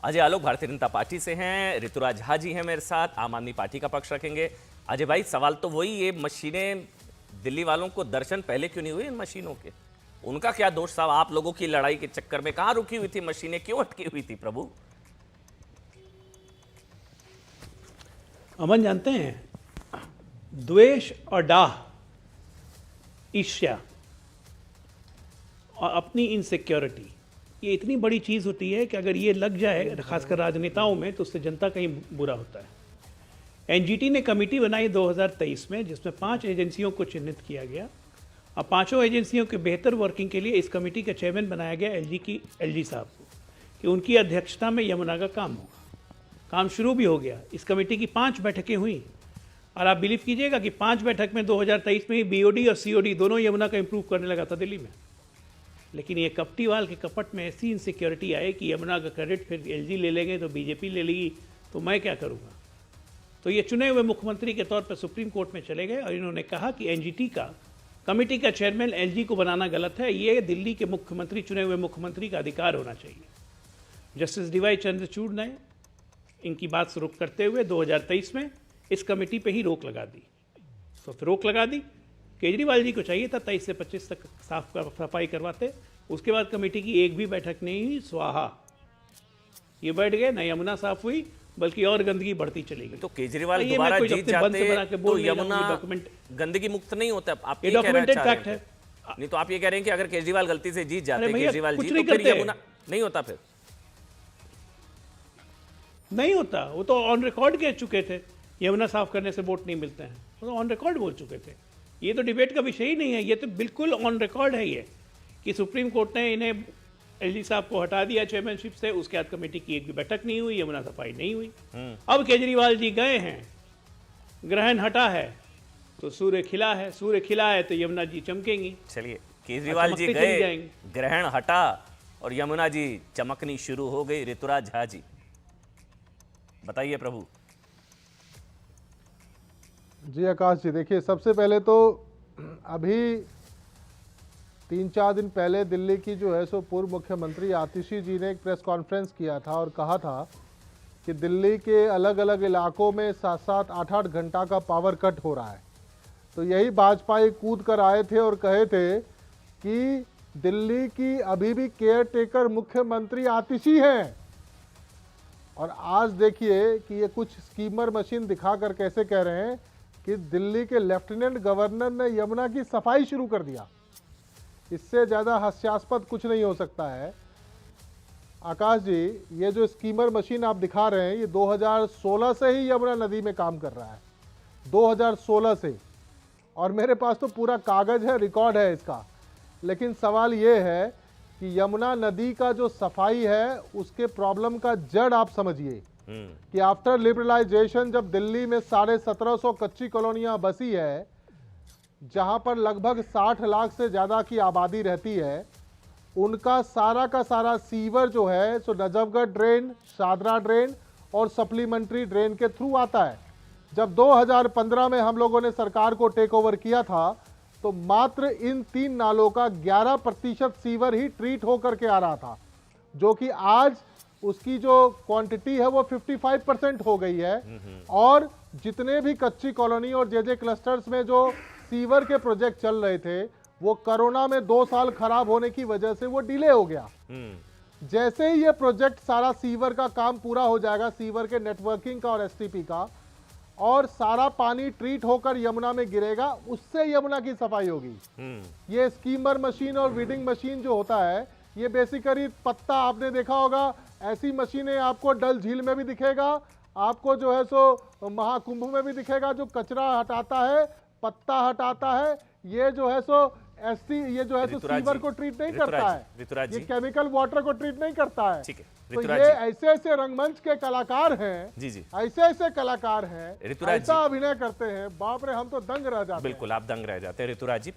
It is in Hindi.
अजय आलोक भारतीय जनता पार्टी से हैं, ऋतुराज झा जी हैं मेरे साथ, आम आदमी पार्टी का पक्ष रखेंगे। अजय भाई, सवाल तो वही, ये मशीनें दिल्ली वालों को दर्शन पहले क्यों नहीं हुए इन मशीनों के? उनका क्या दोष साहब? आप लोगों की लड़ाई के चक्कर में कहां रुकी हुई थी मशीनें, क्यों अटकी हुई थी प्रभु? अमन, जानते हैं, द्वेष और डाह, ईर्ष्या और अपनी इनसिक्योरिटी, ये इतनी बड़ी चीज़ होती है कि अगर ये लग जाए खासकर राजनेताओं में तो उससे जनता का ही बुरा होता है। एनजीटी ने कमेटी बनाई 2023 में, जिसमें 5 एजेंसियों को चिन्हित किया गया और 5 एजेंसियों के बेहतर वर्किंग के लिए इस कमेटी का चेयरमैन बनाया गया एलजी साहब को, कि उनकी अध्यक्षता में यमुना का काम होगा। काम शुरू भी हो गया। इस कमेटी की 5 बैठकें हुई और आप बिलीव कीजिएगा कि 5 बैठक में 2023 में ही बीओडी और सीओडी दोनों यमुना का इंप्रूव करने लगा था दिल्ली में। लेकिन ये कपटीवाल के कपट में ऐसी इनसिक्योरिटी आए कि यमुना का क्रेडिट फिर एलजी ले लेंगे तो बीजेपी ले लेगी, तो मैं क्या करूँगा। तो ये चुने हुए मुख्यमंत्री के तौर पर सुप्रीम कोर्ट में चले गए और इन्होंने कहा कि एनजीटी का कमेटी का चेयरमैन एलजी को बनाना गलत है, ये दिल्ली के मुख्यमंत्री, चुने हुए मुख्यमंत्री का अधिकार होना चाहिए। जस्टिस डीवाई चंद्रचूड़ ने इनकी बात से रुख करते हुए 2023 में इस कमेटी पे ही रोक लगा दी। तो फिर रोक लगा दी, केजरीवाल जी को चाहिए था 23 से 25 तक सफाई करवाते। उसके बाद कमेटी की एक भी बैठक नहीं हुई, स्वाहा। ये बैठ गए, न यमुना साफ हुई बल्कि और गंदगी बढ़ती चली गई। तो केजरीवाल दोबारा जीत जाते तो यमुना गंदगी मुक्त नहीं होता। आप ये डॉक्यूमेंटेड फैक्ट है। नहीं तो आप ये कह रहे हैं कि अगर केजरीवाल गलती से जीत जाते, केजरीवाल जी, तो फिर यमुना नहीं होता। फिर नहीं होता, वो तो ऑन रिकॉर्ड कह चुके थे यमुना साफ करने से वोट नहीं मिलते हैं, वो तो ऑन रिकॉर्ड बोल चुके थे। ये तो डिबेट का विषय ही नहीं है, ये तो बिल्कुल ऑन रिकॉर्ड है ये कि सुप्रीम कोर्ट ने इन्हें, एलजी साहब को हटा दिया चेयरमैनशिप से। उसके बाद कमेटी की एक भी बैठक नहीं हुई, यमुना सफाई नहीं हुई। अब केजरीवाल जी गए हैं, ग्रहण हटा है तो सूर्य खिला है, सूर्य खिला है तो यमुना जी चमकेंगी। चलिए, केजरीवाल जी गए, ग्रहण हटा और यमुना जी चमकनी शुरू हो गई। ऋतुराज झा जी बताइए प्रभु। जी आकाश जी, देखिए, सबसे पहले तो अभी 3-4 दिन पहले दिल्ली की जो है सो पूर्व मुख्यमंत्री आतिशी जी ने एक प्रेस कॉन्फ्रेंस किया था और कहा था कि दिल्ली के अलग अलग इलाकों में 7-7, 8-8 घंटा का पावर कट हो रहा है। तो यही भाजपाई कूद कर आए थे और कहे थे कि दिल्ली की अभी भी केयर टेकर मुख्यमंत्री आतिशी हैं। और आज देखिए कि ये कुछ स्कीमर मशीन दिखाकर कैसे कह रहे हैं कि दिल्ली के लेफ्टिनेंट गवर्नर ने यमुना की सफाई शुरू कर दिया। इससे ज़्यादा हास्यास्पद कुछ नहीं हो सकता है। आकाश जी, ये जो स्कीमर मशीन आप दिखा रहे हैं, ये 2016 से ही यमुना नदी में काम कर रहा है, 2016 से। और मेरे पास तो पूरा कागज़ है, रिकॉर्ड है इसका। लेकिन सवाल ये है कि यमुना नदी का जो सफाई है, उसके प्रॉब्लम का जड़ आप समझिए कि आफ्टर लिबरलाइजेशन जब दिल्ली में 1750 कच्ची कॉलोनियां बसी है, जहां पर लगभग 60 लाख से ज़्यादा की आबादी रहती है, उनका सारा का सारा सीवर जो है सो नजफगढ़ ड्रेन, शादरा ड्रेन और सप्लीमेंट्री ड्रेन के थ्रू आता है। जब 2015 में हम लोगों ने सरकार को टेक ओवर किया था तो मात्र इन 3 नालों का 11% सीवर ही ट्रीट होकर के आ रहा था, जो कि आज उसकी जो क्वांटिटी है वो 55% हो गई है। और जितने भी कच्ची कॉलोनी और जे क्लस्टर्स में जो सीवर के प्रोजेक्ट चल रहे थे, वो कोरोना में 2 साल खराब होने की वजह से वो डिले हो गया। जैसे ही ये प्रोजेक्ट सारा सीवर का काम पूरा हो जाएगा, सीवर के नेटवर्किंग का और एसटीपी का, और सारा पानी ट्रीट होकर यमुना में गिरेगा, उससे यमुना की सफाई होगी। ये स्कीमर मशीन और वीडिंग मशीन जो होता है, ये बेसिकली पत्ता, आपने देखा होगा, ऐसी मशीनें आपको डल झील में भी दिखेगा, आपको जो है सो महाकुंभ में भी दिखेगा, जो कचरा हटाता है, पत्ता हटाता है। ये जो है सो ये जो है सो सीवर को ट्रीट नहीं करता है, ये केमिकल वाटर को ट्रीट नहीं करता है। तो ये ऐसे ऐसे रंगमंच के कलाकार हैं, ऐसे ऐसे कलाकार हैं, ऐसा अभिनय करते हैं, बाप रे, हम तो दंग रह जाते हैं। बिल्कुल, आप दंग रह जाते हैं ऋतुराज जी।